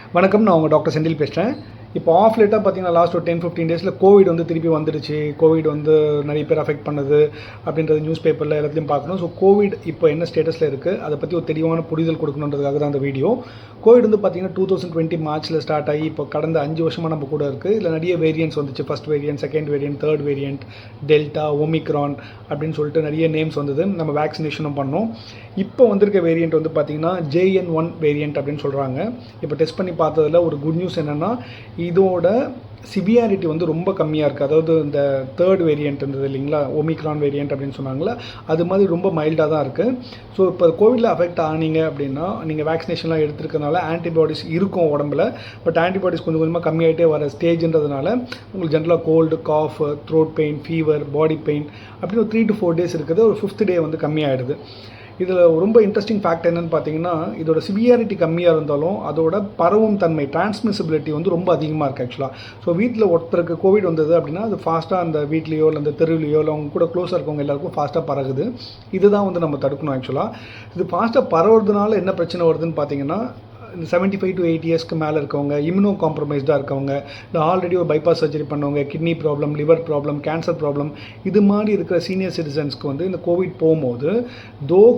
வணக்கம், நான் உங்கள் டாக்டர் செந்தில் பேசுகிறேன். இப்போ ஆஃப் லேட்டாக பார்த்தீங்கன்னா லாஸ்ட் ஒரு 10-15 டேஸில் கோவிட் வந்து திருப்பி வந்துடுச்சு. கோவிட் வந்து நிறைய பேர் அஃபெக்ட் பண்ணுது அப்படின்றது நியூஸ் பேப்பரில் எல்லாத்தையும் பார்க்கணும். ஸோ கோவிட் இப்போ என்ன ஸ்டேட்டஸில் இருக்குது, அதை பற்றி ஒரு தெளிவான புரிதல் கொடுக்கணுன்றதுக்காக தான் அந்த வீடியோ. கோவிட் வந்து பார்த்தீங்கன்னா 2020 மார்ச்சில் ஸ்டார்ட் ஆகி இப்போ கடந்த 5 வருஷமாக நம்ம கூட இருக்குது. இதில் நிறைய வேரியன்ட்ஸ் வந்துச்சு. First variant, second variant, third variant, delta, omicron அப்படின்னு சொல்லிட்டு நிறைய நேம்ஸ் வந்தது. நம்ம வேக்சினேஷனும் பண்ணோம். இப்போ வந்திருக்க வேரியன்ட் வந்து பார்த்தீங்கன்னா JN1 வேரியன்ட் அப்படின்னு சொல்கிறாங்க. இப்போ டெஸ்ட் பண்ணி பார்த்ததில் ஒரு குட் நியூஸ் என்னென்னா, இதோட சிவியாரிட்டி வந்து ரொம்ப கம்மியாக இருக்குது. அதாவது இந்த தேர்ட் வேரியன்ட் இருந்தது இல்லைங்களா, ஒமிக்ரான் வேரியன்ட் அப்படின்னு சொன்னாங்களா, அது மாதிரி ரொம்ப மைல்டாக தான் இருக்குது. ஸோ இப்போ கோவிடில் அஃபெக்ட் ஆனீங்க அப்படின்னா நீங்கள் வேக்சினேஷன்லாம் எடுத்துருக்கனால ஆன்டிபாடிஸ் இருக்கும் உடம்புல. பட் ஆன்டிபாடிஸ் கொஞ்சம் கொஞ்சமாக கம்மியாகிட்டே வர ஸ்டேஜ்ன்றதுனால உங்களுக்கு ஜென்ரலாக cold, cough, throat pain, fever, body pain அப்படின்னு ஒரு 3 to 4 டேஸ் இருக்குது. ஒரு 5th டே வந்து கம்மியாகிடுது. இதில் ரொம்ப இன்ட்ரெஸ்டிங் ஃபேக்ட் என்னென்னு பார்த்தீங்கன்னா, இதோட சிவியாரிட்டி கம்மியாக இருந்தாலும் அதோட பரவும் தன்மை, டிரான்ஸ்மிசிபிலிட்டி வந்து ரொம்ப அதிகமாக இருக்குது ஆக்சுவலாக. ஸோ வீட்டில் ஒருத்தருக்கு கோவிட் வந்தது அப்படின்னா அது ஃபாஸ்ட்டாக அந்த வீட்லேயோ இல்லை அந்த தெருவிலையோ இல்லை அவங்க கூட க்ளோஸாக இருக்கவங்க எல்லாருக்கும் ஃபாஸ்ட்டாக பரகுது. இதுதான் வந்து நம்ம தடுக்கணும் ஆக்சுவலாக. இது ஃபாஸ்ட்டாக பரவுறதுனால என்ன பிரச்சனை வருதுன்னு பார்த்தீங்கன்னா, இந்த 75 to 80 இயர்ஸ்க்கு மேலே இருக்கவங்க, இம்யூனோ காம்ப்ரமைஸ்டாக இருக்கவங்க, இல்லை ஆல்ரெடி ஒரு பைபாஸ் சர்ஜரி பண்ணவங்க, kidney problem, liver problem, cancer problem, இது மாதிரி இருக்கிற சீனியர் சிட்டிசன்ஸ்க்கு வந்து இந்த கோவிட் போகும்போது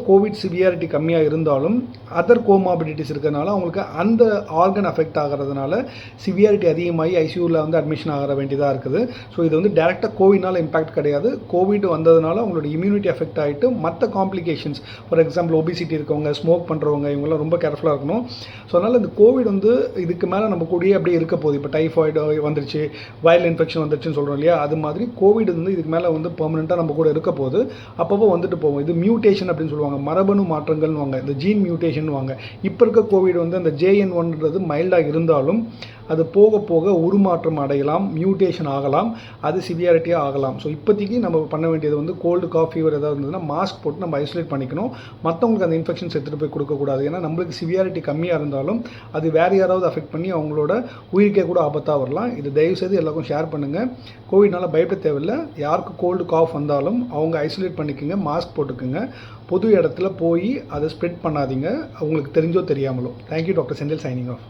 கோவிட் சிவியாரிட்டி கம்மியாக இருந்தாலும் அதர் கோமாபிலிட்டிஸ் இருக்கிறதுனால அவங்களுக்கு அந்த ஆர்கன் அஃபெக்ட் ஆகிறதுனால சிவியாரிட்டி அதிகமாகி ஐசியூவில் வந்து அட்மிஷன் ஆக வேண்டியதாக இருக்குது. ஸோ இது வந்து டேரெக்டாக கோவிட்னால இம்பாக்ட் கிடையாது. கோவிட் வந்ததுனால அவங்களோட இம்யூனிட்டி அஃபெக்ட் ஆகிட்டு மற்ற காம்ப்ளிகேஷன்ஸ், ஃபார் எக்ஸாம்பிள் ஒபிசிட்டி இருக்கவங்க, ஸ்மோக் பண்ணுறவங்க, இவங்கெல்லாம் ரொம்ப கேர்ஃபுல்லாக இருக்கணும். ஸோ அதனால் இந்த கோவிட் வந்து இதுக்கு மேலே நம்ம கூடயே அப்படியே இருக்க போகுது. இப்போ டைஃபாய்டு வந்துருச்சு, வைரல் இன்ஃபெக்ஷன் வந்துருச்சுன்னு சொல்கிறோம் இல்லையா, அது மாதிரி கோவிட் வந்து இதுக்கு மேலே வந்து பெர்மனெண்ட்டாக நம்ம கூட இருக்க போகுது. அப்பப்போ வந்துட்டு போவோம். இது மியூட்டேஷன் அப்படின்னு சொல்லுவாங்க, மரபணு மாற்றங்கள்னு வாங்க, இந்த ஜீன் மியூட்டேஷன் வாங்க. இப்போ இருக்க கோவிட் வந்து அந்த JN1ன்றது மைல்டாக இருந்தாலும் அது போக போக உருமாற்றம் அடையலாம், மியூட்டேஷன் ஆகலாம், அது சிவியாரிட்டியாக ஆகலாம். ஸோ இப்போதைக்கு நம்ம பண்ண வேண்டியது வந்து கோல்டு, காஃப், ஃபீவர் ஏதாவது இருந்ததுன்னா மாஸ்க் போட்டு நம்ம ஐசோலேட் பண்ணிக்கணும். மற்றவங்களுக்கு அந்த இன்ஃபெக்ஷன்ஸ் எடுத்துகிட்டு போய் கொடுக்கக்கூடாது. ஏன்னா நம்மளுக்கு சிவியாரிட்டி கம்மியாக இருந்தாலும் அது வேறு யாராவது அஃபெக்ட் பண்ணி அவங்களோட உயிருக்கே கூட ஆபத்தாக வரலாம். இது தயவுசெய்து எல்லாருக்கும் ஷேர் பண்ணுங்கள். கோவிட்னால பயப்பட தேவையில்லை. யாருக்கு கோல்டு, காஃப் வந்தாலும் அவங்க ஐசோலேட் பண்ணிக்கோங்க, மாஸ்க் போட்டுக்குங்க. பொது இடத்துல போய் அதை ஸ்ப்ரெட் பண்ணாதீங்க, அவங்களுக்கு தெரிஞ்சோ தெரியாமலோ. Thank you, doctor Senthil, signing off.